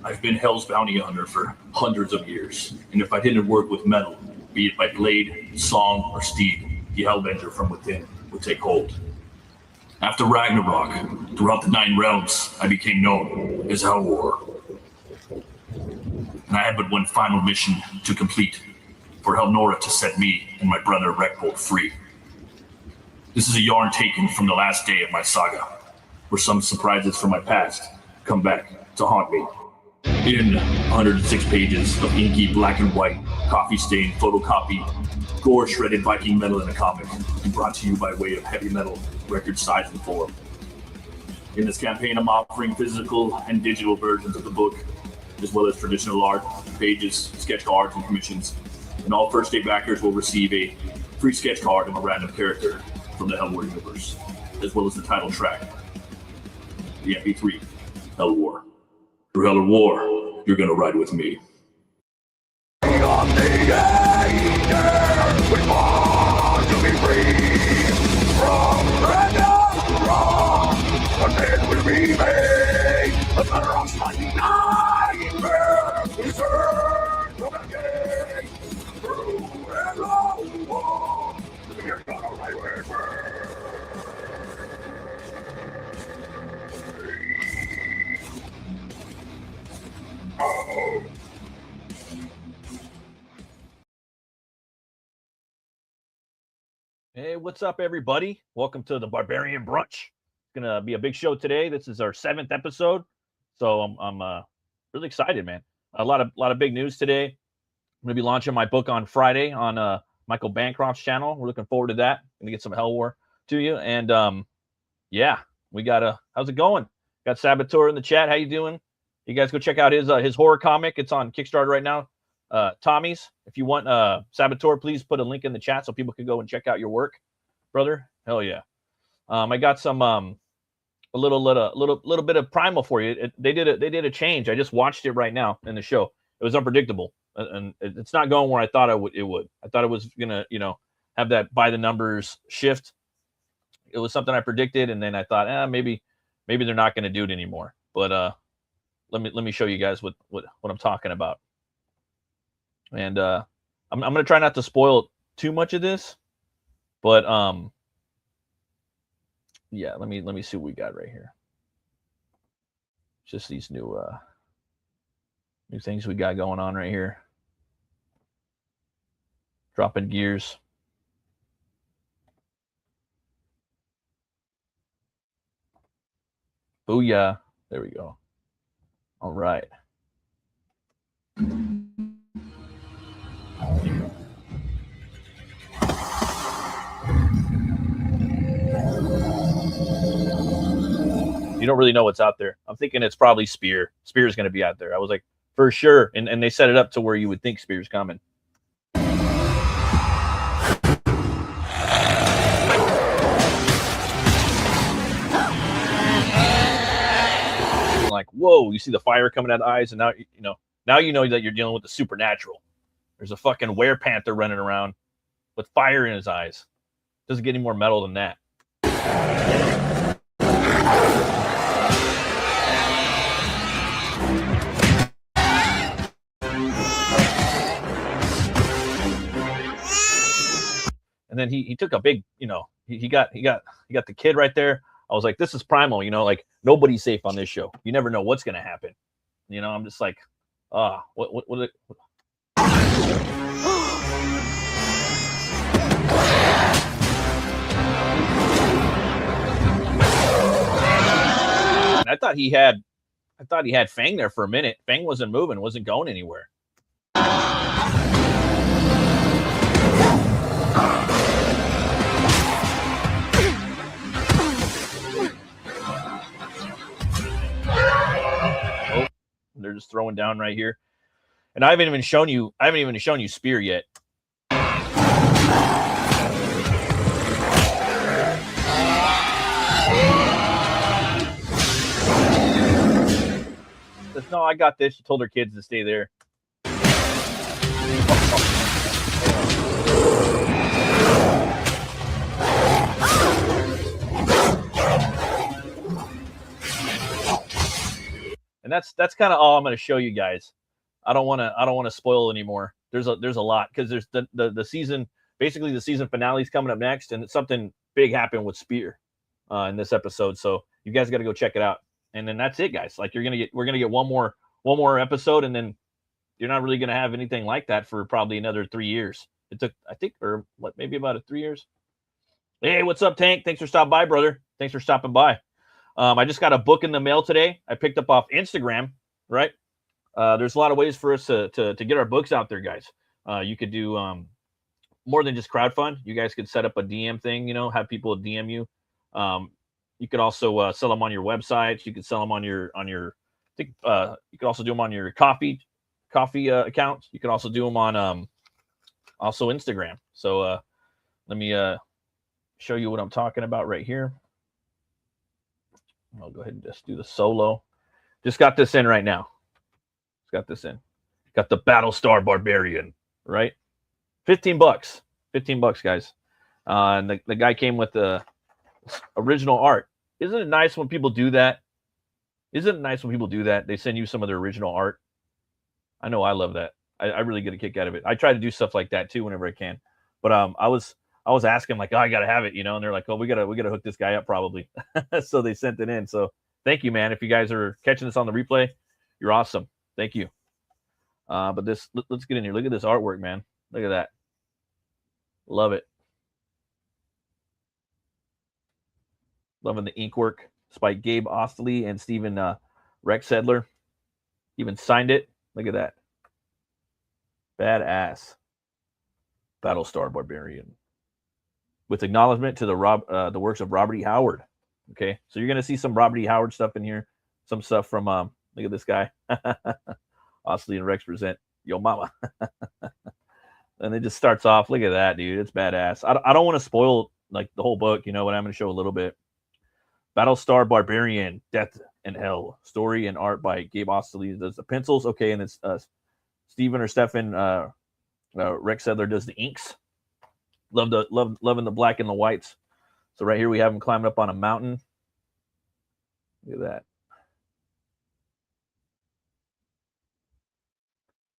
I've been Hell's bounty hunter for hundreds of years, and if I didn't work with metal, be it by blade, song, or steed, the Hellbender from within would take hold. After Ragnarok, throughout the 9 realms, I became known as Hellwar. And I had but one final mission to complete, for Helnora to set me and my brother Rekbold free. This is a yarn taken from the last day of my saga, where some surprises from my past come back to haunt me. In 106 pages of inky black and white, coffee-stained photocopy, gore-shredded Viking metal in a comic, and brought to you by way of heavy metal record size and form. In this campaign, I'm offering physical and digital versions of the book, as well as traditional art, pages, sketch cards, and commissions. And all first-day backers will receive a free sketch card of a random character from the Hellwar universe, as well as the title track, the MP3, Hellwar. Through Hell or War, you're gonna ride with me. Beyond the ages, we want to be free from Ragnarok. And then will be made a matter of slightly nightmare. We serve from the gate through Hell or War. You're gonna ride with me. Hey, what's up, everybody? Welcome to the Barbarian Brunch. It's gonna be a big show today. This is our 7th episode, so I'm really excited, man. A lot of big news today. I'm gonna be launching my book on Friday on Michael Bancroft's channel. We're looking forward to that. Gonna get some Hellwar to you, and yeah, we got how's it going? Got Saboteur in the chat. How you doing? You guys go check out his horror comic. It's on Kickstarter right now. Tommy's, if you want Saboteur, please put a link in the chat so people can go and check out your work, brother. Hell yeah. I got some a little bit of Primal for you. They did a change. I just watched it right now in the show. It was unpredictable, and it's not going where I thought it would. I thought it was gonna have that by the numbers shift. It was something I predicted, and then I thought maybe they're not gonna do it anymore. But let me show you guys what I'm talking about. And I'm gonna try not to spoil too much of this, but yeah, let me see what we got right here. Just these new things we got going on right here. Dropping gears. Booyah. There we go. All right. You don't really know what's out there. I'm thinking it's probably Spear. Spear's going to be out there. I was like, for sure. And they set it up to where you would think Spear's coming. Like, whoa, you see the fire coming out of the eyes, and now you know that you're dealing with the supernatural. There's a fucking werepanther running around with fire in his eyes. Doesn't get any more metal than that. And then he took a big, he got the kid right there. I was like, this is Primal, like nobody's safe on this show. You never know what's gonna happen. I'm just like, what And I thought he had Fang there for a minute. Fang wasn't moving, wasn't going anywhere. They're just throwing down right here, and I haven't even shown you Spear yet. No, I got this. She told her kids to stay there. And that's kind of all I'm going to show you guys. I don't want to spoil anymore. There's a lot, because there's the season, basically the season finale is coming up next, and it's something big happened with Spear in this episode. So you guys got to go check it out. And then that's it, guys. Like we're gonna get one more episode, and then you're not really gonna have anything like that for probably another 3 years. It took, I think, or what, maybe about 3 years. Hey, what's up, Tank? Thanks for stopping by, brother. Thanks for stopping by. I just got a book in the mail today. I picked up off Instagram, right? There's a lot of ways for us to get our books out there, guys. You could do more than just crowdfund. You guys could set up a DM thing, have people DM you. You could also sell them on your websites. You could sell them on your I think you could also do them on your coffee account. You could also do them on also Instagram. So let me show you what I'm talking about right here. I'll go ahead and just do the solo. Just got this in right now. Got this in. Got the Battlestar Barbarian, right? $15. $15, guys. And the guy came with the original art. Isn't it nice when people do that? Isn't it nice when people do that? They send you some of their original art. I know I love that. I really get a kick out of it. I try to do stuff like that too whenever I can. But I was asking, like, oh, I gotta have it, and they're like, oh, we gotta hook this guy up probably. So they sent it in. So thank you, man. If you guys are catching this on the replay, you're awesome. Thank you. But let's get in here. Look at this artwork, man. Look at that. Love it. Loving the ink work. It's by Gabe Ostley and Stephen Rexedler. Even signed it. Look at that. Badass. Battlestar Barbarian. With acknowledgement to the works of Robert E. Howard. Okay, so you're gonna see some Robert E. Howard stuff in here. Some stuff from look at this guy. Ostley and Rex present Yo Mama. And it just starts off. Look at that, dude. It's badass. I don't want to spoil like the whole book, but I'm going to show a little bit. Battlestar Barbarian, Death and Hell. Story and art by Gabe Ostley. Does the pencils. Okay, and it's Stephen Rex Sedler does the inks. Loving the black and the whites. So right here we have him climbing up on a mountain. Look at that.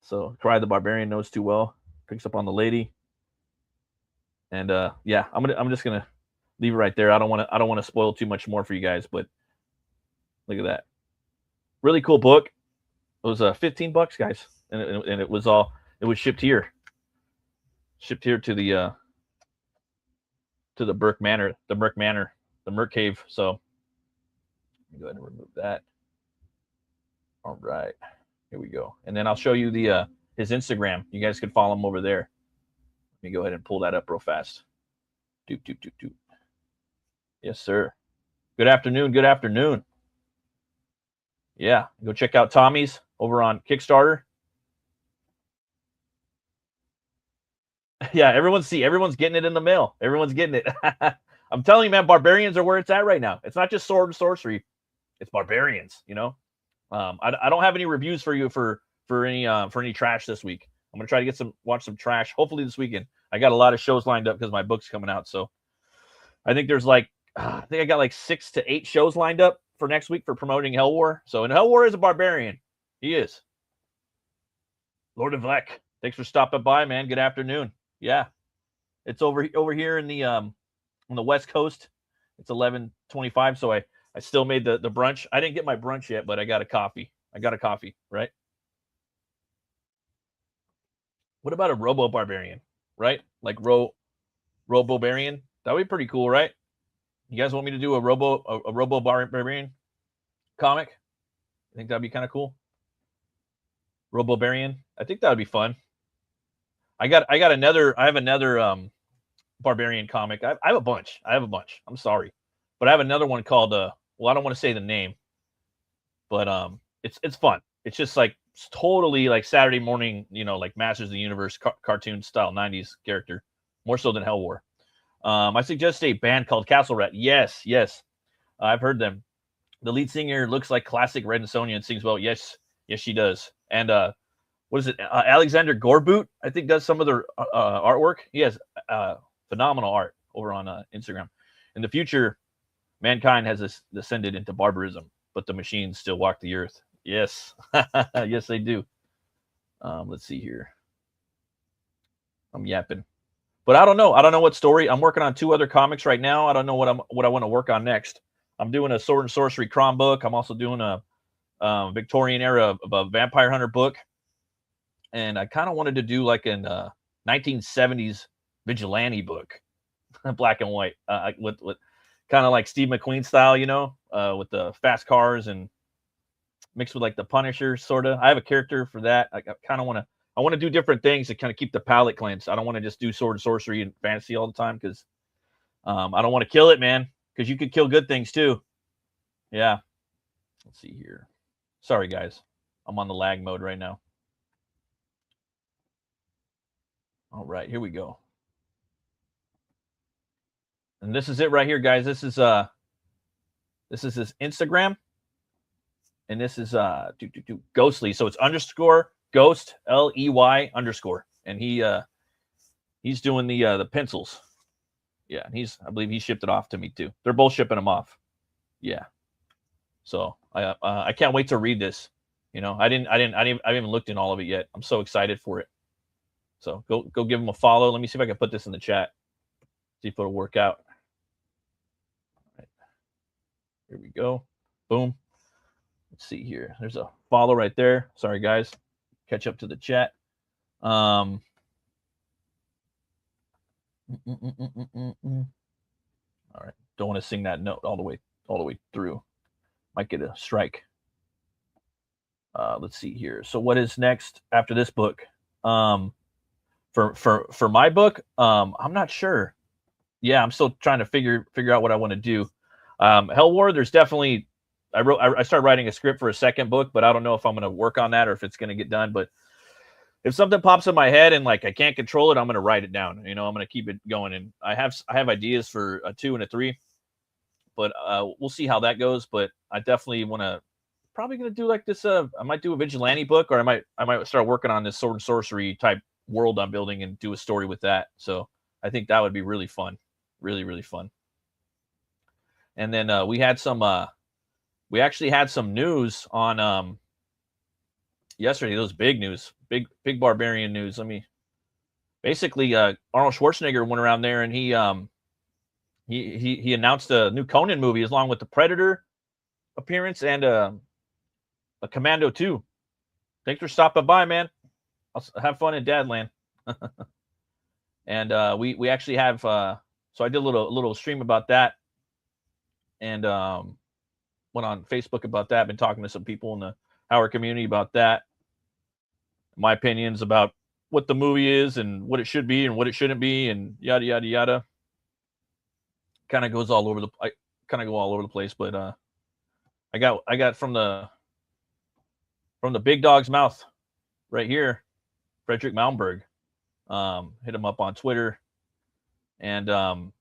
So Cry the Barbarian knows too well. Picks up on the lady. And yeah, I'm just gonna leave it right there. I don't want to spoil too much more for you guys, but look at that. Really cool book. It was $15, guys, and it was shipped here. Shipped here to the Burke Manor, the Merc Cave. So go ahead and remove that. All right. Here we go. And then I'll show you his Instagram. You guys can follow him over there. Let me go ahead and pull that up real fast. Doop. Yes, sir. Good afternoon. Good afternoon. Yeah. Go check out Tommy's over on Kickstarter. Yeah, everyone's getting it in the mail. Everyone's getting it. I'm telling you, man, barbarians are where it's at right now. It's not just sword and sorcery. It's barbarians, I don't have any reviews for you for any trash this week. I'm gonna try to watch some trash. Hopefully this weekend. I got a lot of shows lined up because my book's coming out. So I think there's I got like 6 to 8 shows lined up for next week for promoting Hell War. So, and Hell War is a barbarian. He is. Lord of Vlek, thanks for stopping by, man. Good afternoon. Yeah, it's over here in the on the West Coast. It's 11:25. So I still made the brunch. I didn't get my brunch yet, but I got a coffee. Right? What about a Robo Barbarian, right? Like Robo Barbarian? That would be pretty cool, right? You guys want me to do a Robo Barbarian comic? I think that'd be kind of cool. Robo Barbarian. I think that would be fun. I have another Barbarian comic. I have a bunch. I'm sorry. But I have another one called I don't want to say the name, but it's fun. It's just like totally like Saturday morning, like Masters of the Universe cartoon style 90s character, more so than Hell War. I suggest a band called Castle Rat. Yes. I've heard them. The lead singer looks like classic Red and Sonja and sings well. Yes, she does. And what is it? Alexander Gorboot, I think, does some of the artwork. He has phenomenal art over on Instagram. In the future, mankind has descended into barbarism, but the machines still walk the earth. Yes. Yes, they do. Let's see here. I'm yapping. But I don't know. I don't know what story. I'm working on 2 other comics right now. I don't know what I want to work on next. I'm doing a sword and sorcery cron book. I'm also doing a Victorian era of a vampire hunter book. And I kind of wanted to do like an 1970s vigilante book, black and white, with kind of like Steve McQueen style, with the fast cars and mixed with like the Punisher sort of. I have a character for that. I kind of want to do different things to kind of keep the palate cleansed. I don't want to just do sword and sorcery and fantasy all the time because I don't want to kill it, man. Because you could kill good things too. Yeah. Let's see here. Sorry, guys. I'm on the lag mode right now. All right, here we go. And this is it right here, guys. This is his Instagram. And this is Ghostly. So it's _ ghost LEY _ and he's doing the pencils. Yeah, and I believe he shipped it off to me too. They're both shipping them off. Yeah. So I can't wait to read this. I haven't even looked in all of it yet. I'm so excited for it. So go give him a follow. Let me see if I can put this in the chat. See if it'll work out. All right. Here we go. Boom. Let's see here. There's a follow right there. Sorry, guys. Catch up to the chat. All right. Don't want to sing that note all the way through. Might get a strike. Let's see here. So what is next after this book? For my book, I'm not sure. Yeah, I'm still trying to figure out what I want to do. Hell War, there's definitely I started writing a script for a second book, but I don't know if I'm going to work on that or if it's going to get done. But if something pops in my head and like I can't control it, I'm going to write it down. I'm going to keep it going. And I have ideas for a 2 and a 3, but we'll see how that goes. But I definitely want to probably going to do like this. I might do a vigilante book, or I might start working on this sword and sorcery type world I'm building and do a story with that. So I think that would be really fun, really, really fun. And then we actually had some news on yesterday. Those big news, big Barbarian news. Basically Arnold Schwarzenegger went around there and he announced a new Conan movie along with the Predator appearance and a Commando 2. Thanks for stopping by, man. I'll have fun in Dadland. And we actually have so I did a little stream about that, and went on Facebook about that. Been talking to some people in the Howard community about that. My opinions about what the movie is and what it should be and what it shouldn't be and yada yada yada. Kind of goes all over I kind of go all over the place, but I got from the big dog's mouth right here, Frederick Malmberg. Hit him up on Twitter, and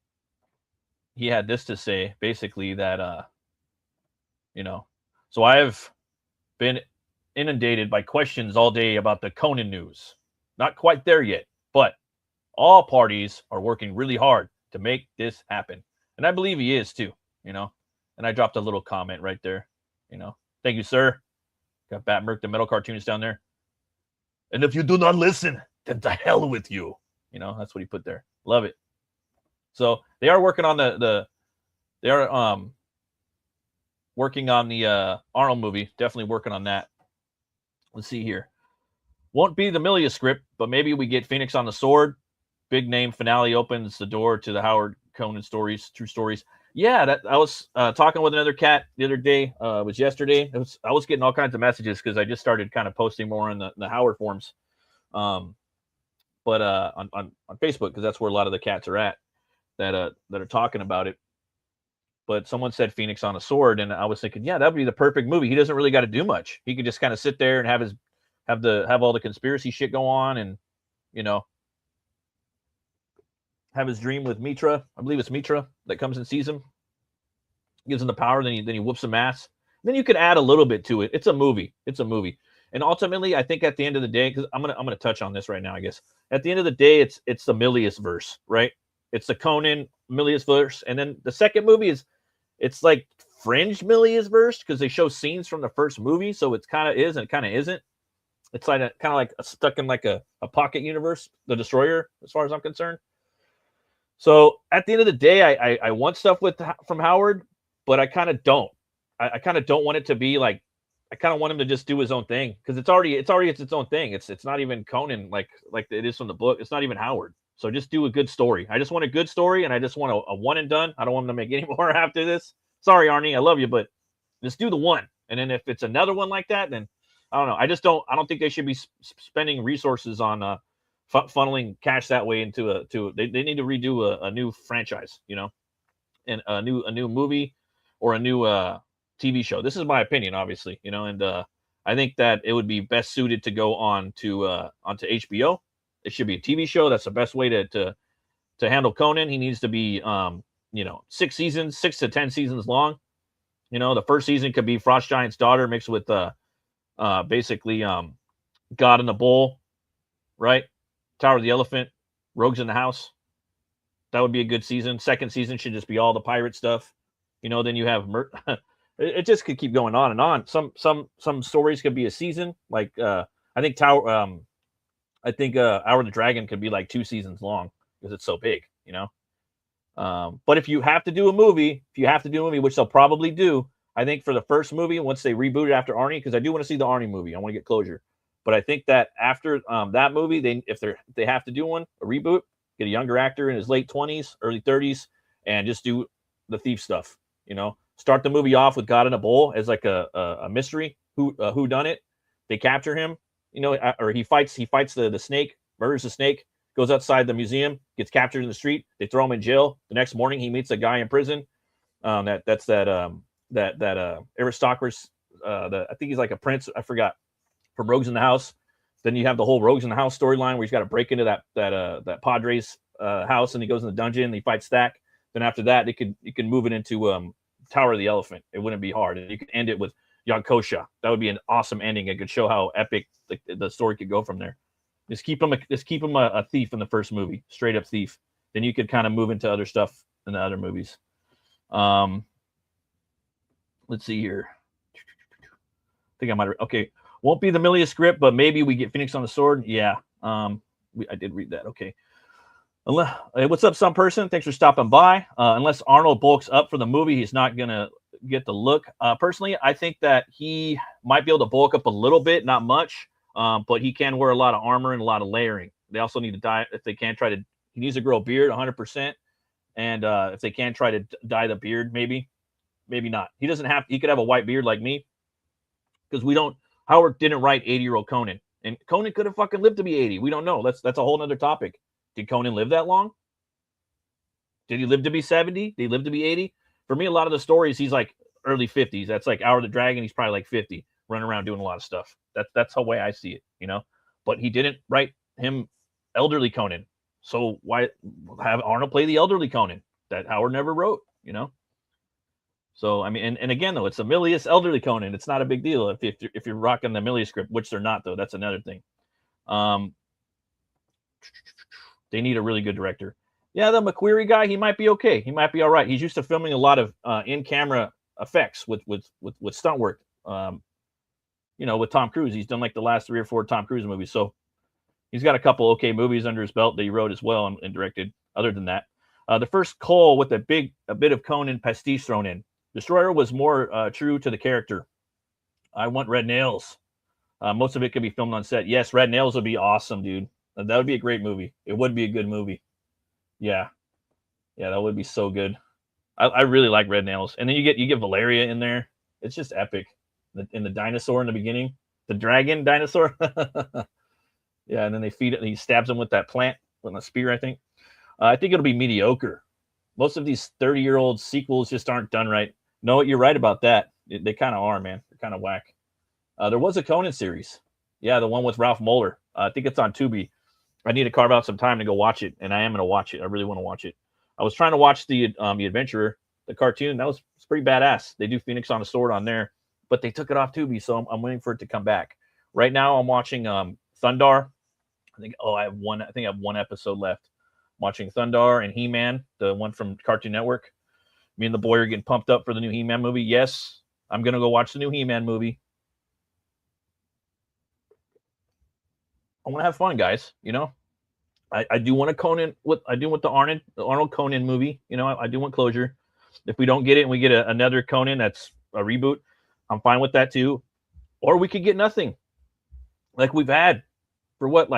he had this to say, basically that so I have been inundated by questions all day about the Conan news. Not quite there yet, but all parties are working really hard to make this happen, and I believe he is too. And I dropped a little comment right there. Thank you, sir. Got Batmerk, the metal cartoons down there. And if you do not listen, then to hell with you. That's what he put there. Love it. So they are working on working on the Arnold movie. Definitely working on that. Let's see here. Won't be the Milia script, but maybe we get Phoenix on the Sword. Big name finale opens the door to the Howard Conan stories, true stories. Yeah, I was talking with another cat the other day. It was yesterday. I was getting all kinds of messages because I just started kind of posting more in the Howard forums, but on Facebook, because that's where a lot of the cats are at that are talking about it. But someone said Phoenix on a Sword, and I was thinking, yeah, that'd be the perfect movie. He doesn't really got to do much. He could just kind of sit there and have all the conspiracy shit go on, and have his dream with Mitra. I believe it's Mitra that comes and sees him, gives him the power, then he whoops some ass. Then you could add a little bit to it. It's a movie. And ultimately, I think at the end of the day, because I'm gonna touch on this right now, I guess. At the end of the day, it's the Milius verse, right? It's the Conan Milius verse, and then the second movie it's like fringe Milius verse because they show scenes from the first movie, so it's kind of is and kind of isn't. It's like kind of like stuck in like a pocket universe, the Destroyer, as far as I'm concerned. So at the end of the day, I want stuff from Howard, but I kind of don't. I kind of don't want it to be like. I kind of want him to just do his own thing because it's its own thing. It's not even Conan like it is from the book. It's not even Howard. So just do a good story. I just want a good story, and I just want a one and done. I don't want him to make any more after this. Sorry, Arnie, I love you, but just do the one. And then if it's another one like that, then I don't know. I don't think they should be spending resources on funneling cash that way into they need to redo a new franchise, and a new movie or a new TV show. This is my opinion, obviously, and I think that it would be best suited to go onto HBO. It should be a TV show. That's the best way to handle Conan. He needs to be 6 seasons, 6 to 10 seasons long. The first season could be Frost Giant's daughter mixed with basically God in the Bull, right? Tower of the Elephant, Rogues in the House. That would be a good season. Second season should just be all the pirate stuff. Then you have it just could keep going on and on. Some stories could be a season. Like I think Hour of the Dragon could be like 2 seasons long because it's so big, But if you have to do a movie, which they'll probably do, I think for the first movie, once they reboot it after Arnie, because I do want to see the Arnie movie, I want to get closure. But I think that after that movie, if they have to do a reboot, get a younger actor in his late 20s, early 30s, and just do the thief stuff. Start the movie off with God in a Bowl as like a mystery. Who done it? They capture him, or he fights the snake, murders the snake, goes outside the museum, gets captured in the street. They throw him in jail. The next morning, he meets a guy in prison. That's aristocracy. I think he's like a prince. I forgot. From Rogues in the House. Then you have the whole Rogues in the House storyline where he's got to break into that Padre's house, and he goes in the dungeon. And he fights Stack. Then after that, you can move it into Tower of the Elephant. It wouldn't be hard, and you could end it with Yankosha. That would be an awesome ending. It could show how epic the story could go from there. Just keep him a thief in the first movie, straight up thief. Then you could kind of move into other stuff in the other movies. Let's see here. I think I might. Okay, won't be the Milius script, but maybe we get Phoenix on the Sword. Yeah, I did read that. Okay. Hey, what's up, some person? Thanks for stopping by. Unless Arnold bulks up for the movie, he's not gonna get the look. Personally, I think that he might be able to bulk up a little bit, not much, but he can wear a lot of armor and a lot of layering. They also need to dye if they can try to. He needs to grow a beard 100%, and if they can try to dye the beard, maybe not. He doesn't have. He could have a white beard like me, because we don't. Howard didn't write 80-year-old Conan, and Conan could have fucking lived to be 80. We don't know. That's a whole nother topic. Did Conan live that long? Did he live to be 70? Did he live to be 80? For me, a lot of the stories, he's like early 50s. That's like Hour of the Dragon. He's probably like 50, running around doing a lot of stuff. That's the way I see it, But he didn't write him elderly Conan. So why have Arnold play the elderly Conan that Howard never wrote, So, I mean, and again, though, it's a Milius elderly Conan. It's not a big deal if you're rocking the Milius script, which they're not, though. That's another thing. They need a really good director. Yeah, the McQuarrie guy, he might be okay. He might be all right. He's used to filming a lot of in-camera effects with stunt work. With Tom Cruise, he's done like the last 3 or 4 Tom Cruise movies. So he's got a couple okay movies under his belt that he wrote as well and directed. Other than that, the first Cole with a bit of Conan pastiche thrown in. Destroyer was more true to the character. I want Red Nails. Most of it could be filmed on set. Yes, Red Nails would be awesome, dude. That would be a great movie. It would be a good movie. Yeah, that would be so good. I really like Red Nails. And then you get Valeria in there. It's just epic. In the dinosaur in the beginning, the dragon dinosaur. Yeah, and then they feed it. And he stabs him with that plant with a spear. I think it'll be mediocre. Most of these 30-year-old sequels just aren't done right. No, you're right about that. They kind of are, man. They're kind of whack. There was a Conan series. Yeah, the one with Ralph Moeller. I think it's on Tubi. I need to carve out some time to go watch it, and I am going to watch it. I really want to watch it. I was trying to watch the Adventurer, the cartoon. It's pretty badass. They do Phoenix on a Sword on there, but they took it off Tubi, so I'm waiting for it to come back. Right now, I'm watching Thundar. I have one episode left. I'm watching Thundar and He-Man, the one from Cartoon Network. Me and the boy are getting pumped up for the new He-Man movie. Yes, I'm gonna go watch the new He-Man movie. I want to have fun, guys. You know, I do want a Conan. I do want the Arnold Conan movie. You know, I do want closure. If we don't get it and we get another Conan that's a reboot, I'm fine with that too. Or we could get nothing, like we've had for what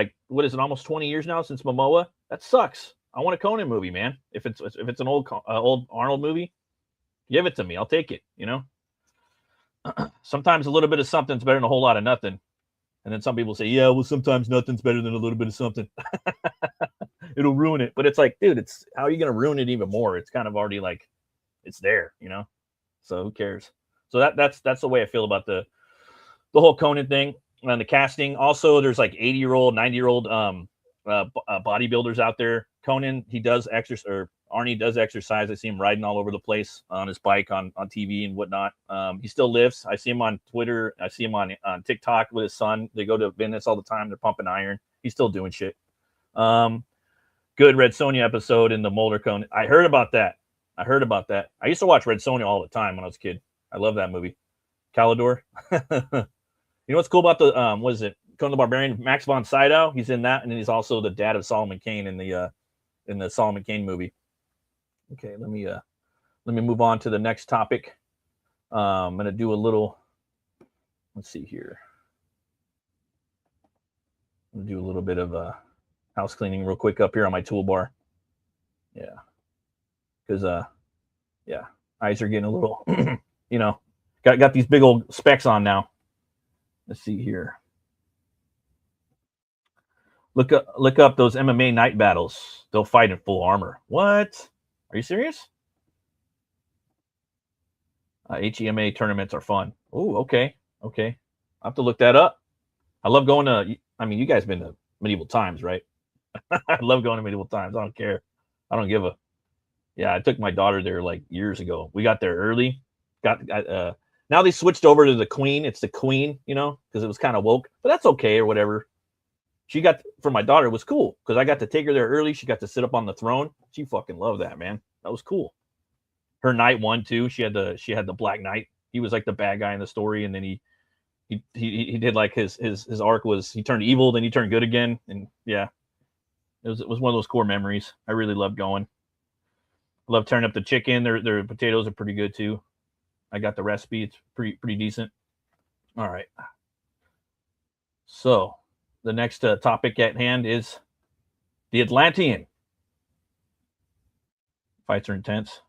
is it, almost 20 years now since Momoa? That sucks. I want a Conan movie, man. If it's an old Arnold movie, give it to me. I'll take it. You know. Sometimes a little bit of something's better than a whole lot of nothing. And then some people say, yeah, well, sometimes nothing's better than a little bit of something. It'll ruin it. But it's like, dude, it's how are you going to ruin it even more? It's kind of already like it's there, you know? So who cares? So that's the way I feel about the whole Conan thing and the casting. Also, there's like 80-year-old, 90-year-old bodybuilders out there. Conan, he does exercise, or Arnie does exercise. I see him riding all over the place on his bike on TV and whatnot. He still lifts. I see him on Twitter. I see him on TikTok with his son. They go to Venice all the time. They're pumping iron. He's still doing shit. Good Red Sonja episode in the Mulder Conan. I heard about that. I used to watch Red Sonja all the time when I was a kid. I love that movie. Calidor. You know what's cool about the what is it? Conan the Barbarian? Max von Sydow. He's in that, and then he's also the dad of Solomon Kane in the Solomon Kane movie. Okay, let me move on to the next topic. I'm gonna do a little. Let's see here. I'm gonna do a little bit of house cleaning real quick up here on my toolbar. Yeah, because eyes are getting a little. You know, got these big old specs on now. Let's see here. Look up those MMA night battles. They'll fight in full armor. What? Are you serious? HEMA tournaments are fun. Oh, okay. I have to look that up. I love going to. I mean, you guys been to medieval times, right? I love going to medieval times. I don't care. I don't give a. Yeah, I took my daughter there like years ago. We got there early. Now they switched over to the Queen. It's the Queen, you know, because it was kind of woke, but that's okay or whatever. She got, for my daughter, it was cool because I got to take her there early. She got to sit up on the throne. She fucking loved that, man. That was cool. Her knight won too. She had the Black Knight. He was like the bad guy in the story, and then he did like his arc was he turned evil, then he turned good again, and yeah, it was one of those core memories. I really loved going. Love turning up the chicken. Their potatoes are pretty good too. I got the recipe. It's pretty decent. All right. So the next topic at hand is the Atlantean. Fights are intense.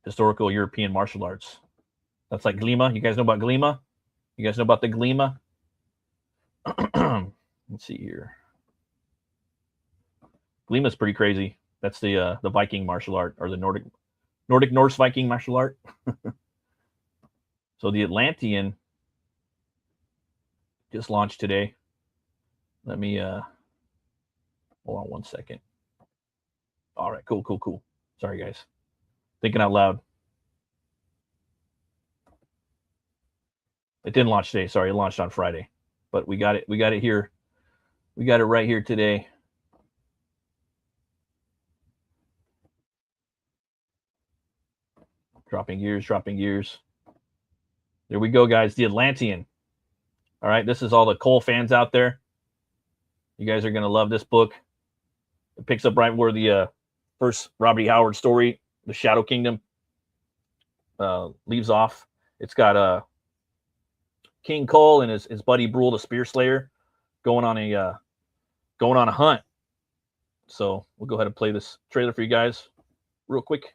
Historical European martial arts. That's like Glima. You guys know about Glima? You guys know about the Glima? Let's see here. Glima's pretty crazy. That's the Viking martial art, or the Nordic Norse Viking martial art. So the Atlantean just launched today. Let me hold on one second. All right, cool. Sorry, guys. Thinking out loud. It didn't launch today. Sorry, it launched on Friday. But we got it. We got it here. We got it right here today. Dropping gears. There we go, guys. The Atlantean. All right, this is all the Cole fans out there. You guys are going to love this book. It picks up right where the first Robert E. Howard story, The Shadow Kingdom, leaves off. It's got King Cole and his buddy Brule, the Spear Slayer, going on a hunt. So we'll go ahead and play this trailer for you guys real quick.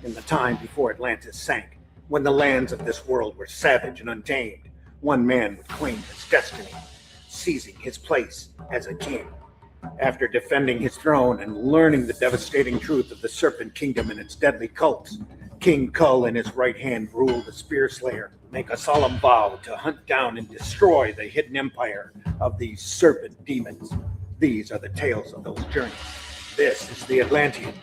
In the time before Atlantis sank, when the lands of this world were savage and untamed, one man would claim his destiny, seizing his place as a king. After defending his throne and learning the devastating truth of the Serpent Kingdom and its deadly cults, King Kull and his right hand Brule the Spear Slayer make a solemn vow to hunt down and destroy the hidden empire of these serpent demons. These are the tales of those journeys. This is the Atlantean.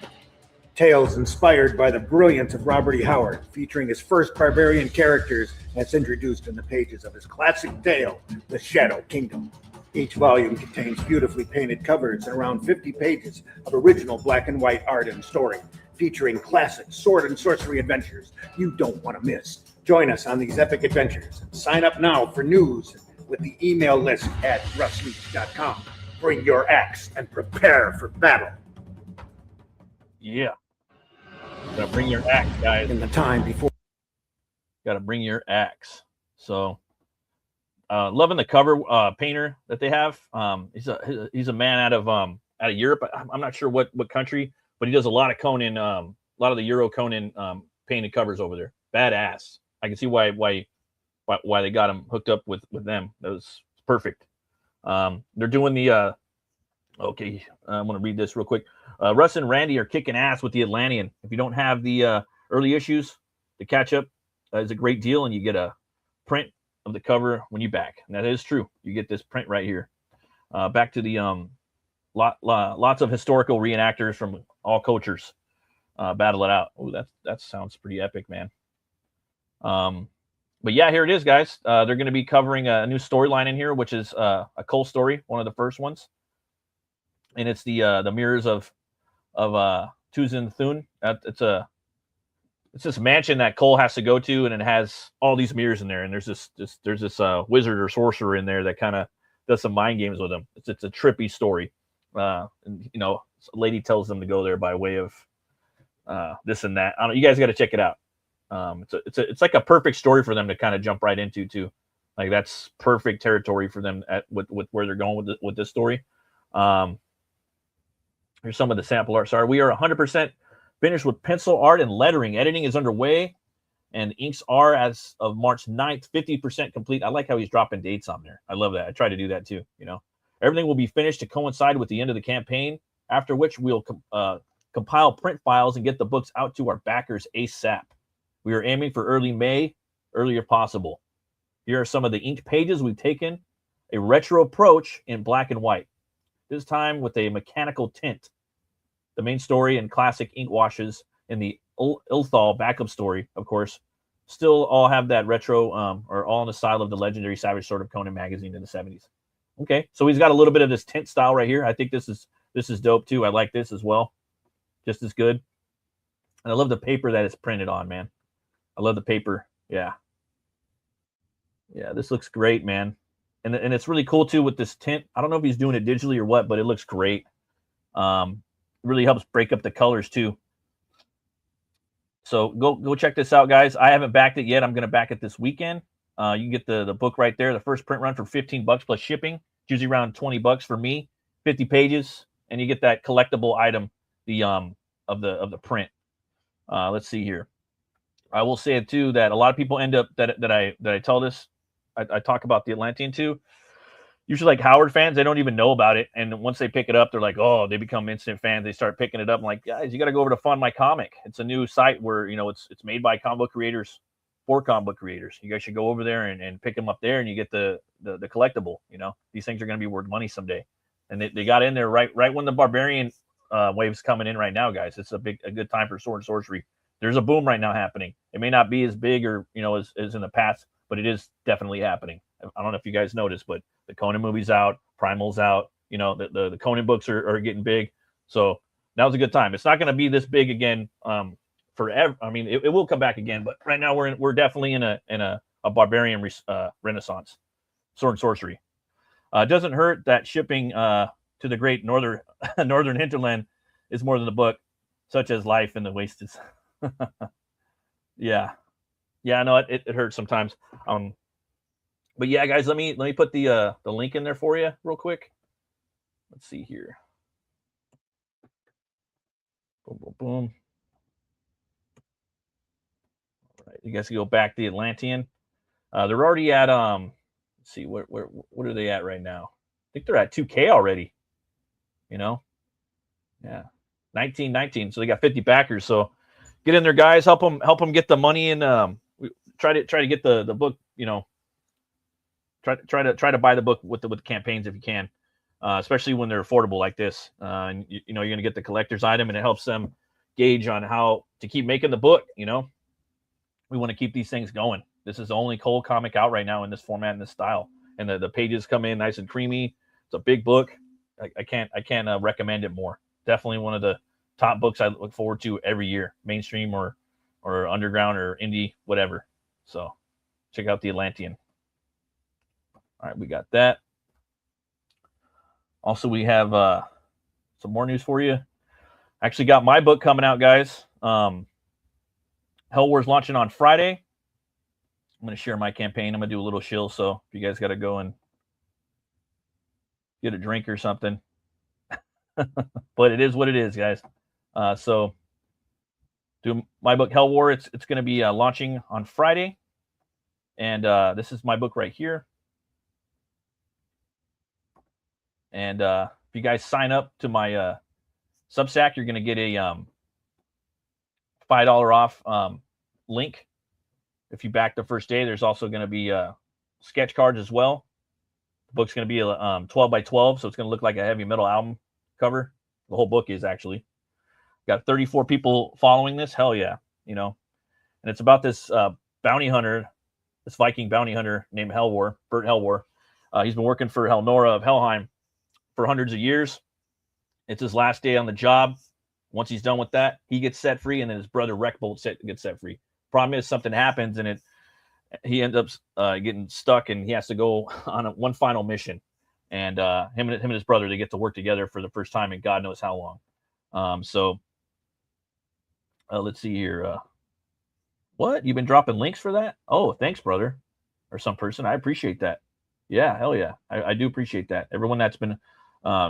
Tales inspired by the brilliance of Robert E. Howard, featuring his first barbarian characters as introduced in the pages of his classic tale, The Shadow Kingdom. Each volume contains beautifully painted covers and around 50 pages of original black and white art and story, featuring classic sword and sorcery adventures you don't want to miss. Join us on these epic adventures. Sign up now for news with the email list at russleach.com. Bring your axe and prepare for battle. Yeah. Gotta bring your axe, guys. In the time before. Gotta bring your axe. So, loving the cover painter that they have. He's a man out of Europe. I'm not sure what country, but he does a lot of Conan, a lot of the Euro Conan painted covers over there. Badass. I can see why they got him hooked up with them. That was perfect. They're doing the okay. I'm gonna read this real quick. Russ and Randy are kicking ass with the Atlantean. If you don't have the early issues to catch up, it's a great deal, and you get a print of the cover when you back. And that is true. You get this print right here. Back to the lots of historical reenactors from all cultures battle it out. Oh, that sounds pretty epic, man. But yeah, here it is, guys. They're going to be covering a new storyline in here, which is a Cole story, one of the first ones, and it's the mirrors of Tuzin Thun. It's this mansion that Cole has to go to, and it has all these mirrors in there. And there's this wizard or sorcerer in there that kind of does some mind games with him. It's a trippy story. And a lady tells them to go there by way of this and that. I don't know. You guys got to check it out. It's like a perfect story for them to kind of jump right into too. Like that's perfect territory for them with where they're going with this story. Here's some of the sample art. Sorry, we are 100% finished with pencil art and lettering. Editing is underway, and inks are, as of March 9th, 50% complete. I like how he's dropping dates on there. I love that. I try to do that too. Everything will be finished to coincide with the end of the campaign, after which we'll compile print files and get the books out to our backers ASAP. We are aiming for early May, earlier possible. Here are some of the inked pages we've taken. A retro approach in black and white, this time with a mechanical tint. The main story and classic ink washes in the Ilthal backup story, of course, still all have that retro, or all in the style of the legendary Savage Sword of Conan magazine in the 70s. Okay, so he's got a little bit of this tint style right here. I think this is dope too. I like this as well, just as good. And I love the paper that it's printed on, man. I love the paper. Yeah, this looks great, man. And it's really cool too with this tint. I don't know if he's doing it digitally or what, but it looks great. Really helps break up the colors too. So go check this out, guys. I haven't backed it yet. I'm going to back it this weekend. You can get the book right there. The first print run for $15 plus shipping. It's usually around $20 for me. 50 pages, and you get that collectible item, of the print. Let's see here. I will say it too that a lot of people end up that I tell this. I talk about the Atlantean too. Usually, like Howard fans, they don't even know about it, and once they pick it up, they're like, "Oh, they become instant fans." They start picking it up. I'm like, guys, you got to go over to Fund My Comic. It's a new site where it's made by comic book creators for comic book creators. You guys should go over there and pick them up there, and you get the collectible. These things are going to be worth money someday. And they got in there right when the Barbarian wave's coming in right now, guys. It's a good time for sword and sorcery. There's a boom right now happening. It may not be as big or as in the past, but it is definitely happening. I don't know if you guys noticed, but the Conan movie's out, Primal's out. The Conan books are getting big. So now's a good time. It's not going to be this big again forever. I mean, it will come back again, but right now we're definitely in a Barbarian renaissance, sword and sorcery. Doesn't hurt that shipping to the great northern hinterland is more than the book, such as life in the wastes. Yeah, I know it hurts sometimes. But yeah, guys, let me put the link in there for you real quick. Let's see here. Boom, boom, boom. All right, you guys can go back to the Atlantean. They're already at let's see what are they at right now? I think they're at 2K already. Yeah, 1919. So they got 50 backers. So get in there, guys. Help them get the money, and try to get the book. Try to buy the book with the campaigns if you can, especially when they're affordable like this. And you're going to get the collector's item, and it helps them gauge on how to keep making the book. We want to keep these things going. This is the only Cole comic out right now in this format and this style, and the pages come in nice and creamy. It's a big book. I can't recommend it more. Definitely one of the top books I look forward to every year, mainstream or underground or indie, whatever. So check out The Atlantean. All right, we got that. Also, we have some more news for you. Actually got my book coming out, guys. Hell War's launching on Friday. I'm going to share my campaign. I'm going to do a little shill, so if you guys got to go and get a drink or something. But it is what it is, guys. So do my book Hell War. It's going to be launching on Friday. And this is my book right here. And if you guys sign up to my Substack, you're going to get a $5 off link. If you back the first day, there's also going to be sketch cards as well. The book's going to be 12 by 12, so it's going to look like a heavy metal album cover. The whole book is actually. Got 34 people following this. Hell yeah, you know. And it's about this bounty hunter, this Viking bounty hunter named Hell War, Bert Hell War. He's been working for Helnora of Helheim for hundreds of years. It's his last day on the job. Once he's done with that, he gets set free, and then his brother Wreckbolt gets set free. Problem is, something happens, and he ends up getting stuck, and he has to go on one final mission. And him and his brother, they get to work together for the first time in God knows how long. So let's see here. What? You've been dropping links for that? Oh, thanks, brother, or some person. I appreciate that. Yeah, hell yeah. I do appreciate that. Everyone that's been,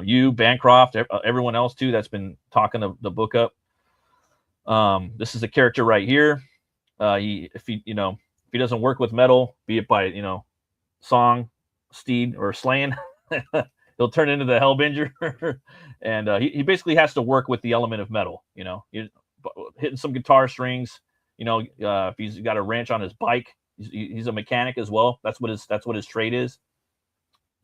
you, Bancroft, everyone else too that's been talking the book up. This is a character right here. If he doesn't work with metal, be it by song, steed, or slaying, he'll turn into the Hellbinger. And he basically has to work with the element of metal. Hitting some guitar strings. If he's got a wrench on his bike, he's a mechanic as well. That's what his trade is.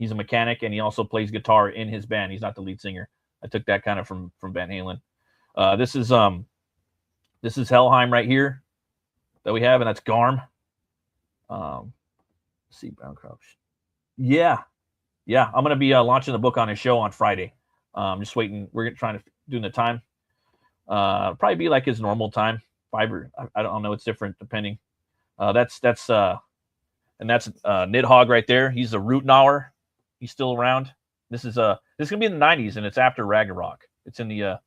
He's a mechanic, and he also plays guitar in his band. He's not the lead singer. I took that kind of from Van Halen. This is Helheim right here that we have, and that's Garm. Let's see, Brown Crouch. Yeah. I'm gonna be launching the book on his show on Friday. Just waiting. We're trying to do the time. Probably be like his normal time, 5 or I don't know. It's different depending. That's Nidhogg right there. He's a root gnawer. He's still around. This is gonna be in the 90s, and it's after Ragnarok. It's in the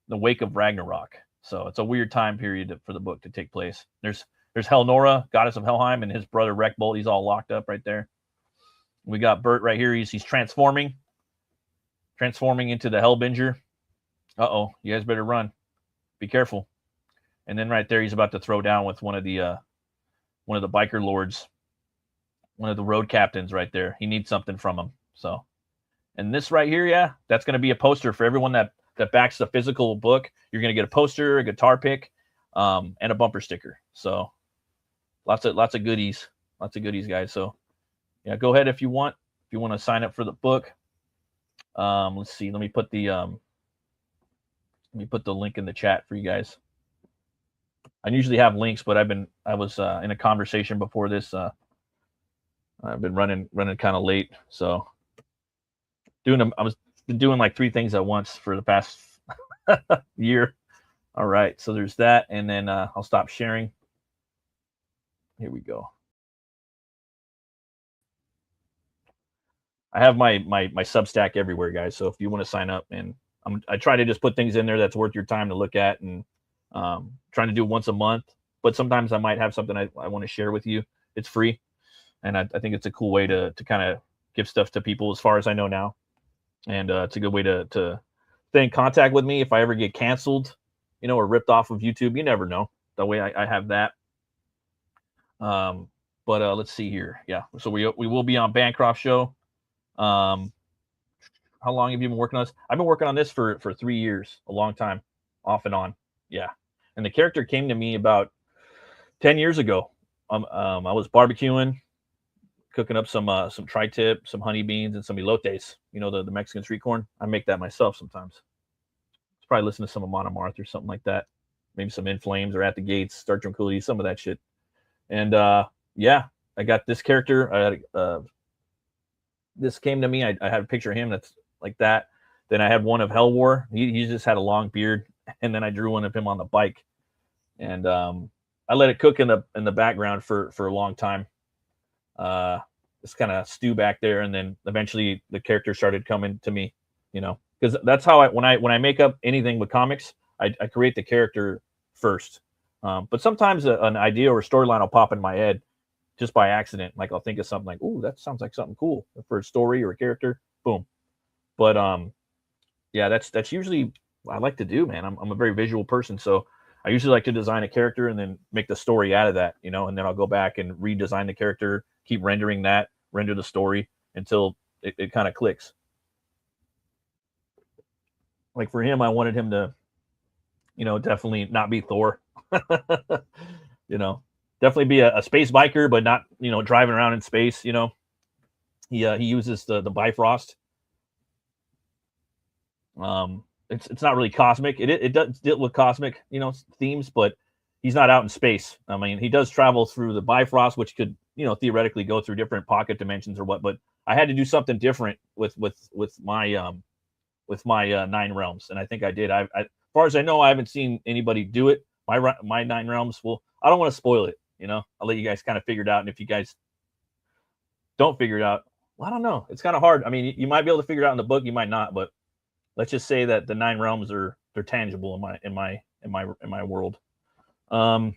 wake of Ragnarok. So it's a weird time period for the book to take place. There's Helnora, goddess of Helheim, and his brother Wreckbolt. He's all locked up right there. We got Bert right here. He's transforming into the Hellbinger. Uh-oh, you guys better run. Be careful. And then right there, he's about to throw down with one of the biker lords, one of the road captains right there. He needs something from him. So, and this right here, yeah, that's going to be a poster for everyone that backs the physical book. You're going to get a poster, a guitar pick, and a bumper sticker. So lots of goodies, guys. So yeah, go ahead if you want to sign up for the book. Let's see. Let me put the link in the chat for you guys. I usually have links, but I was in a conversation before this. I've been running kind of late, so I was doing like 3 things at once for the past year. All right, so there's that, and then I'll stop sharing. Here we go. I have my Substack everywhere, guys. So if you want to sign up, and I try to just put things in there that's worth your time to look at, and trying to do once a month. But sometimes I might have something I want to share with you. It's free, and I think it's a cool way to kind of give stuff to people, as far as I know now. And it's a good way to stay in contact with me if I ever get canceled, or ripped off of YouTube. You never know. That way I have that. But let's see here. Yeah, so we will be on Bancroft Show. How long have you been working on this? I've been working on this for 3 years, a long time, off and on. Yeah, and the character came to me about 10 years ago. I was barbecuing, cooking up some tri-tip, some honey beans, and some elotes. The Mexican street corn. I make that myself sometimes. Let's probably listen to some Amon Amarth or something like that. Maybe some In Flames or At the Gates, Start Tranquility, some of that shit. And yeah, I got this character. I had this came to me. I had a picture of him that's like that. Then I had one of Hell War. He just had a long beard, and then I drew one of him on the bike, and I let it cook in the background for a long time. This kind of stew back there, and then eventually the character started coming to me, because that's how when I make up anything with comics, I create the character first. But sometimes an idea or a storyline will pop in my head just by accident. Like I'll think of something like, "Ooh, that sounds like something cool for a story or a character." Boom. But yeah, that's usually what I like to do, man. I'm a very visual person, so I usually like to design a character and then make the story out of that, and then I'll go back and redesign the character, keep rendering that, render the story until it kind of clicks. Like for him, I wanted him to, definitely not be Thor. Definitely be a space biker, but not, driving around in space. He uses the Bifrost. It's not really cosmic. It does deal with cosmic, themes, but he's not out in space. I mean, he does travel through the Bifrost, which could, theoretically go through different pocket dimensions or what. But I had to do something different with my 9 realms, and I think I did. As far as I know, I haven't seen anybody do it. My 9 realms. Well, I don't want to spoil it. I'll let you guys kind of figure it out, and if you guys don't figure it out, well, I don't know. It's kind of hard. I mean, you might be able to figure it out in the book, you might not, but let's just say that the 9 realms they're tangible in my world. Oh,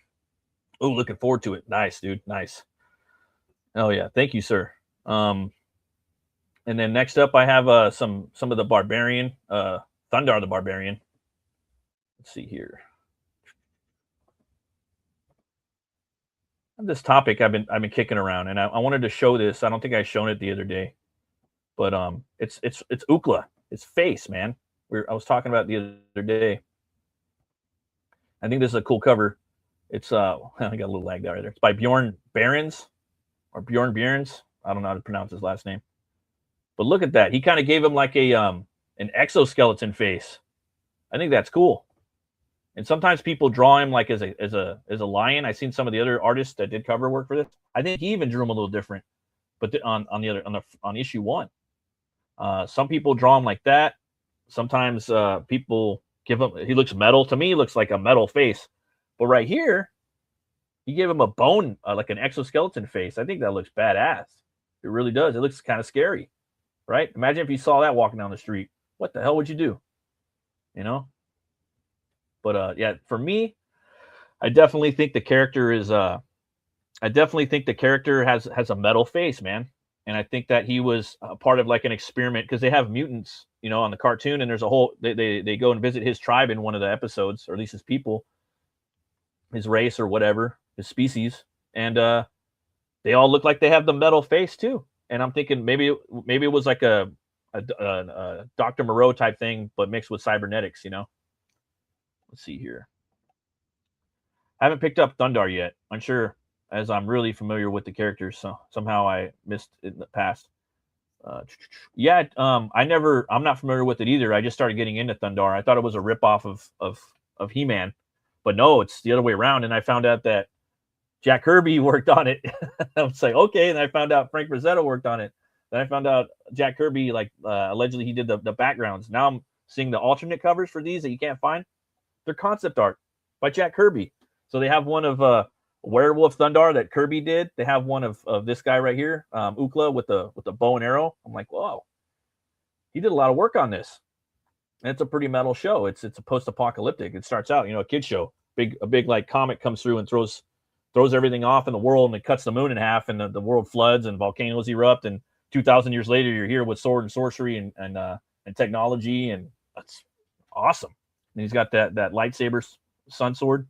looking forward to it. Nice, dude. Nice. Oh yeah, thank you, sir. And then next up, I have some of the Barbarian, Thundar the Barbarian. Let's see here. This topic I've been kicking around, and I wanted to show this. I don't think I shown it the other day, but it's Ukla. His face, man. I was talking about it the other day. I think this is a cool cover. It's I got a little lag there. It's by Bjorn Barons or Bjorn Bjorns. I don't know how to pronounce his last name. But look at that. He kind of gave him like an exoskeleton face. I think that's cool. And sometimes people draw him like as a lion. I've seen some of the other artists that did cover work for this. I think he even drew him a little different. But on issue 1. Some people draw him like that. Sometimes people give him, he looks metal. To me, he looks like a metal face. But right here, he gave him a bone, like an exoskeleton face. I think that looks badass. It really does. It looks kind of scary, right? Imagine if you saw that walking down the street. What the hell would you do? But yeah, for me, I definitely think the character is. I definitely think the character has a metal face, man. And I think that he was a part of like an experiment, because they have mutants, on the cartoon, and there's a whole, they go and visit his tribe in one of the episodes, or at least his people, his race or whatever, his species. And they all look like they have the metal face too. And I'm thinking maybe it was like a Dr. Moreau type thing, but mixed with cybernetics, Let's see here. I haven't picked up Thundar yet. I'm sure, as I'm really familiar with the characters, so somehow I missed it in the past. Yeah, I'm not familiar with it either. I just started getting into Thundar. I thought it was a ripoff of He-Man, but no, it's the other way around. And I found out that Jack Kirby worked on it. I was like, okay. And I found out Frank Frazetta worked on it. Then I found out Jack Kirby, allegedly he did the backgrounds. Now I'm seeing the alternate covers for these that you can't find. They're concept art by Jack Kirby. So they have one of Werewolf Thundar that Kirby did. They have one of this guy right here, Ukla with the bow and arrow. I'm like, whoa, he did a lot of work on this. And it's a pretty metal show. It's a post-apocalyptic. It starts out, a kid show. A big like comet comes through and throws everything off in the world, and it cuts the moon in half, and the world floods and volcanoes erupt. And 2,000 years later, you're here with sword and sorcery and technology, and that's awesome. And he's got that lightsaber sun sword.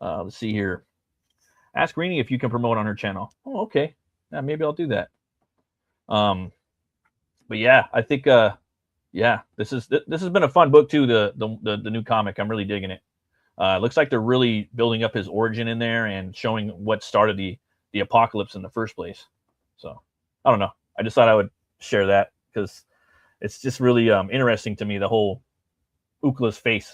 Let's see here. Ask Greenie if you can promote on her channel. Oh, okay. Yeah, maybe I'll do that. But yeah, I think this has been a fun book too. The new comic, I'm really digging it. Looks like they're really building up his origin in there and showing what started the apocalypse in the first place. So I don't know. I just thought I would share that because it's just really interesting to me, the whole Ukla's face.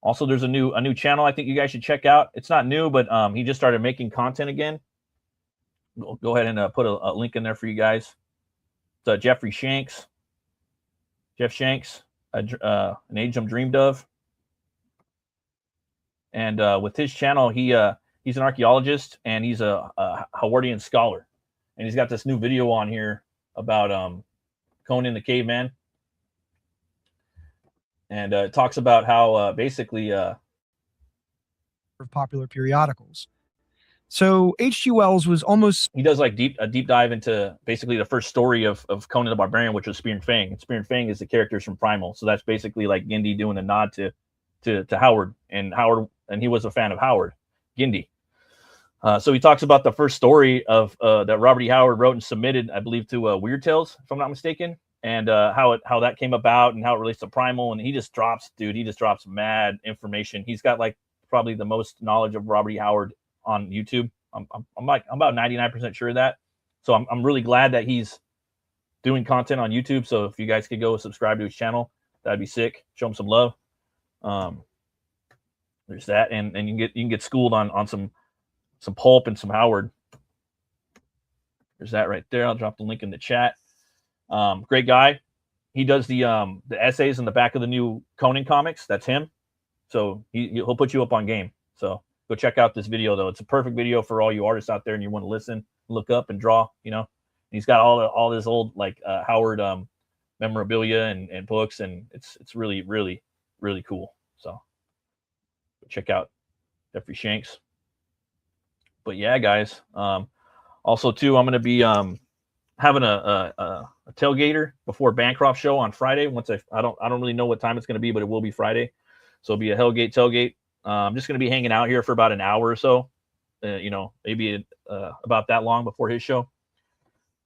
Also, there's a new channel I think you guys should check out. It's not new, but he just started making content again. go ahead and put a link in there for you guys. It's Jeffrey Shanks. Jeff Shanks, An Age Dreamed Of. And with his channel, he's an archaeologist and he's a Howardian scholar. And he's got this new video on here about Conan the Caveman. And it talks about how basically popular periodicals. So H.G. Wells was almost... He does like a deep dive into basically the first story of Conan the Barbarian, which was Spear and Fang. And Spear and Fang is the characters from Primal. So that's basically like Gindi doing a nod to Howard. And he was a fan of Howard, Gindi. So he talks about the first story of that Robert E. Howard wrote and submitted, I believe, to Weird Tales, if I'm not mistaken, and how that came about and how it relates to Primal. And he just drops mad information. He's got like probably the most knowledge of Robert E. Howard on YouTube. I'm about 99% sure of that. So I'm really glad that he's doing content on YouTube. So if you guys could go subscribe to his channel, that'd be sick. Show him some love. There's that, and you can get schooled on some pulp and some Howard. There's that right there. I'll drop the link in the chat. Great guy. He does the essays in the back of the new Conan comics. That's him. So he'll put you up on game. So go check out this video though. It's a perfect video for all you artists out there and you want to listen, look up, and draw. You know, and he's got all this old like Howard memorabilia and books, and it's really really really cool. So check out Jeffrey Shanks. But yeah, guys. Also too, I'm gonna be having a tailgater before Bancroft show on Friday. Once I don't really know what time it's gonna be, but it will be Friday. So it'll be a Hellgate tailgate. I'm just gonna be hanging out here for about an hour or so. Maybe about that long before his show.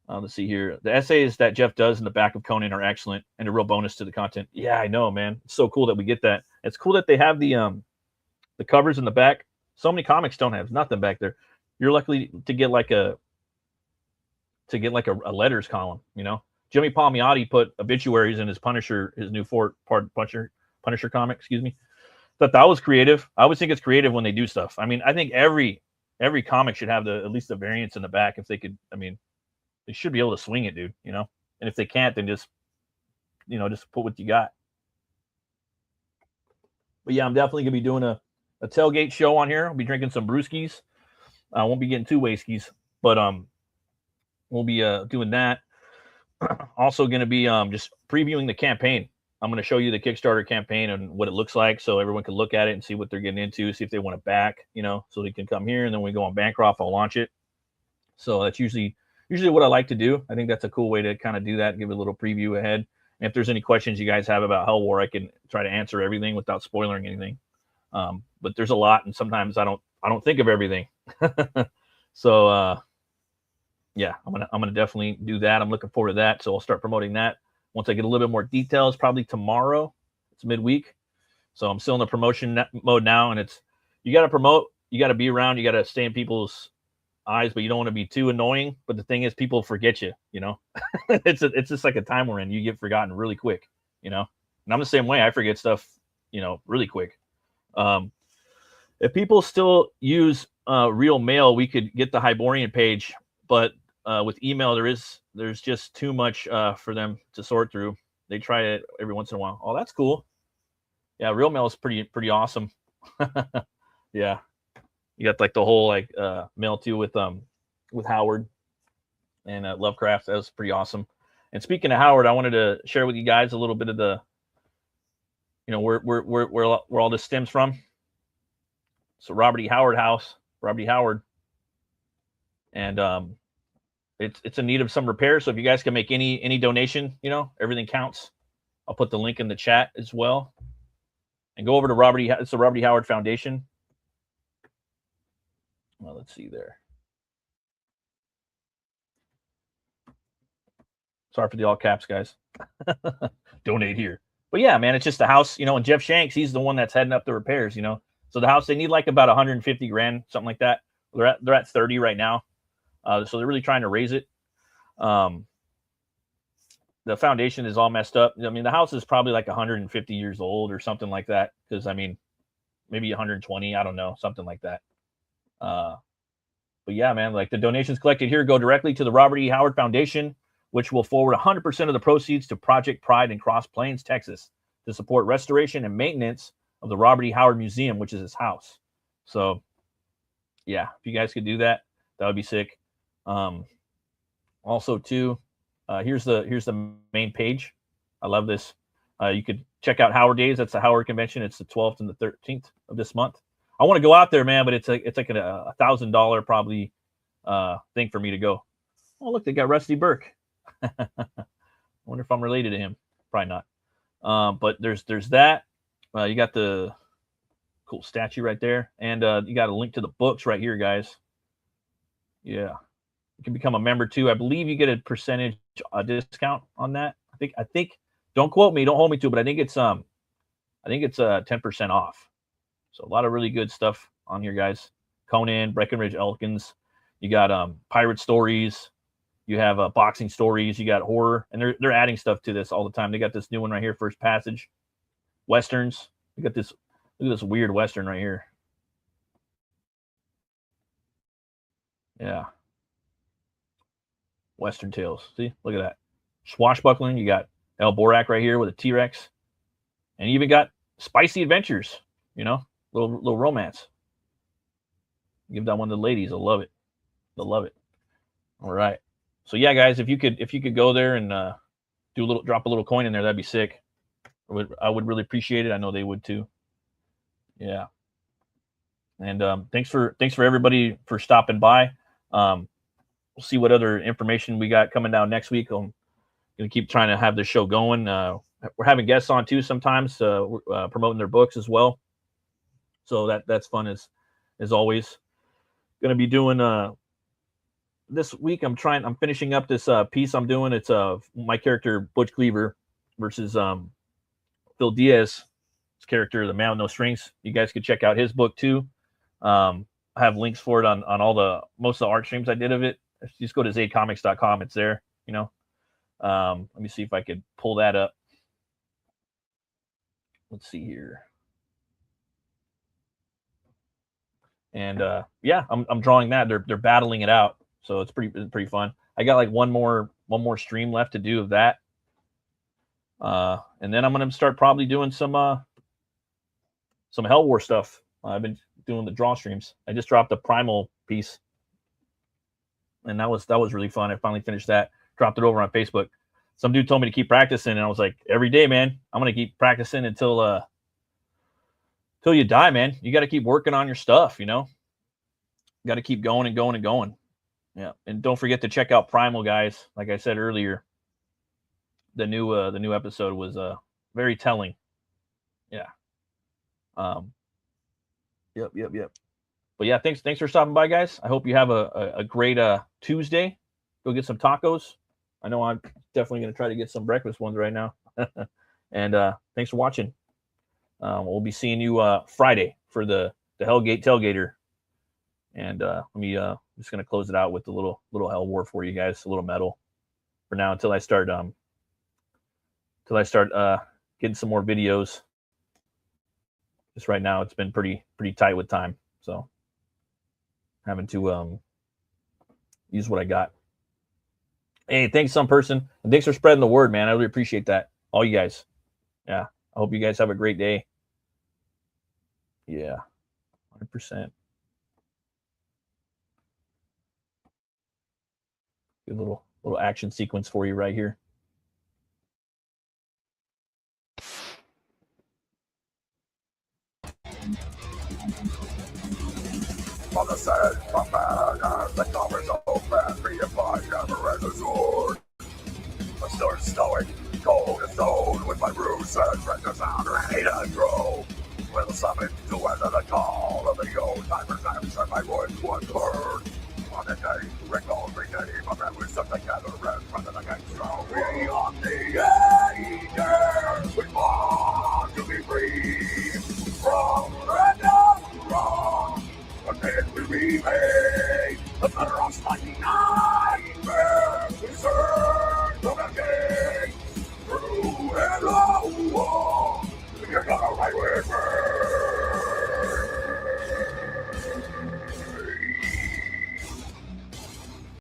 Let's see here. The essays that Jeff does in the back of Conan are excellent and a real bonus to the content. Yeah, I know, man. It's so cool that we get that. It's cool that they have the covers in the back. So many comics don't have nothing back there. You're lucky to get like a letters column, you know. Jimmy Palmiotti put obituaries in his Punisher, his new Punisher comic, excuse me. Thought that was creative. I always think it's creative when they do stuff. I mean, I think every comic should have at least the variants in the back if they could. I mean, they should be able to swing it, dude, you know. And if they can't, then just put what you got. But yeah, I'm definitely gonna be doing a tailgate show on here. I'll be drinking some brewskis. I won't be getting two whiskeys, but we'll be doing that. Also going to be just previewing the campaign. I'm going to show you the Kickstarter campaign and what it looks like, so everyone can look at it and see what they're getting into, see if they want to back, you know, so they can come here, and then when we go on Bancroft, I'll launch it. So that's usually what I like to do. I think that's a cool way to kind of do that, give it a little preview ahead. And if there's any questions you guys have about Hell War, I can try to answer everything without spoiling anything. But there's a lot, and sometimes I don't think of everything. So yeah, I'm gonna definitely do that. I'm looking forward to that. So I'll start promoting that once I get a little bit more details, probably tomorrow. It's midweek. So I'm still in the promotion mode now, and it's, you got to promote, you got to be around, you got to stay in people's eyes, but you don't want to be too annoying. But the thing is, people forget you, you know. It's just like a time we're in. You get forgotten really quick, you know. And I'm the same way. I forget stuff, you know, really quick. If people still use real mail, we could get the Hyborian page, but with email, there's just too much for them to sort through. They try it every once in a while. Oh, that's cool. Yeah, real mail is pretty awesome. Yeah, you got like the whole like mail too with Howard and Lovecraft. That was pretty awesome. And speaking of Howard, I wanted to share with you guys a little bit of the, you know, where all this stems from. So Robert E. Howard house, Robert E. Howard, and it's in need of some repairs. So if you guys can make any donation, you know, everything counts. I'll put the link in the chat as well. And go over to it's the Robert E. Howard Foundation. Well, let's see there. Sorry for the all caps, guys. Donate here. But yeah, man, it's just the house, you know, and Jeff Shanks, he's the one that's heading up the repairs, you know. So the house, they need like about 150 grand, something like that. They're at 30 right now. So they're really trying to raise it. The foundation is all messed up. I mean, the house is probably like 150 years old or something like that. Because I mean, maybe 120, I don't know, something like that. But yeah, man, like the donations collected here go directly to the Robert E. Howard Foundation, which will forward 100% of the proceeds to Project Pride in Cross Plains, Texas, to support restoration and maintenance of the Robert E. Howard Museum, which is his house. So, yeah, if you guys could do that, that would be sick. Also, too, here's the main page. I love this. You could check out Howard Days. That's the Howard Convention. It's the 12th and the 13th of this month. I want to go out there, man, but it's like a $1,000 probably thing for me to go. Oh, look, they got Rusty Burke. I wonder if I'm related to him. Probably not. But there's that. You got the cool statue right there, and you got a link to the books right here, guys. Yeah, you can become a member too. I believe you get a percentage discount on that. I think. Don't quote me. Don't hold me to it, but I think it's 10% off. So a lot of really good stuff on here, guys. Conan, Breckenridge Elkins. You got pirate stories. You have boxing stories. You got horror, and they're adding stuff to this all the time. They got this new one right here, First Passage. Westerns. You got this. Look at this weird Western right here. Yeah. Western Tales. See, look at that. Swashbuckling. You got El Borak right here with a T-Rex, and you even got spicy adventures. You know, little romance. Give that one to the ladies. They'll love it. They'll love it. All right. So yeah, guys, if you could go there and drop a little coin in there, that'd be sick. I would really appreciate it. I know they would too. Yeah. And thanks for everybody for stopping by. We'll see what other information we got coming down next week. I'm gonna keep trying to have this show going. We're having guests on too sometimes, we're promoting their books as well. So that's fun as always. Gonna be doing this week. I'm finishing up this piece I'm doing. It's my character Butch Cleaver versus Phil Diaz's character, the Man with No Strings. You guys could check out his book too. I have links for it on all the most of the art streams I did of it. Just go to zadecomics.com. It's there, you know. Let me see if I could pull that up. Let's see here. And yeah, I'm drawing that. They're battling it out, so it's pretty fun. I got like one more stream left to do of that, and then I'm gonna start probably doing some Hell War stuff. I've been doing the draw streams. I just dropped a Primal piece, and that was really fun. I finally finished that. Dropped it over on Facebook. Some dude told me to keep practicing, and I was like, every day, man, I'm gonna keep practicing until you die, man. You got to keep working on your stuff, you know. Got to keep going and going and going. Yeah, and don't forget to check out Primal, guys. Like I said earlier, the new episode was very telling. Yeah. Yep. But yeah, thanks for stopping by, guys. I hope you have a great Tuesday. Go get some tacos. I know I'm definitely going to try to get some breakfast ones right now. And thanks for watching. We'll be seeing you Friday for the Hellgate Tailgater. And let me just going to close it out with a little Hell War for you guys, a little metal for now until I start getting some more videos. Just right now, it's been pretty tight with time, so having to use what I got. Hey, thanks some person, and thanks for spreading the word, man. I really appreciate that, all you guys. Yeah, I hope you guys have a great day. Yeah, 100%. Good little action sequence for you right here. On the side, my man, the door is open, me and my hammer and a sword. I start stowing, cold as stone, with my roots and treasures out, ready to grow. Will summon to weather the call of the old timers, I'm sure my words would burn.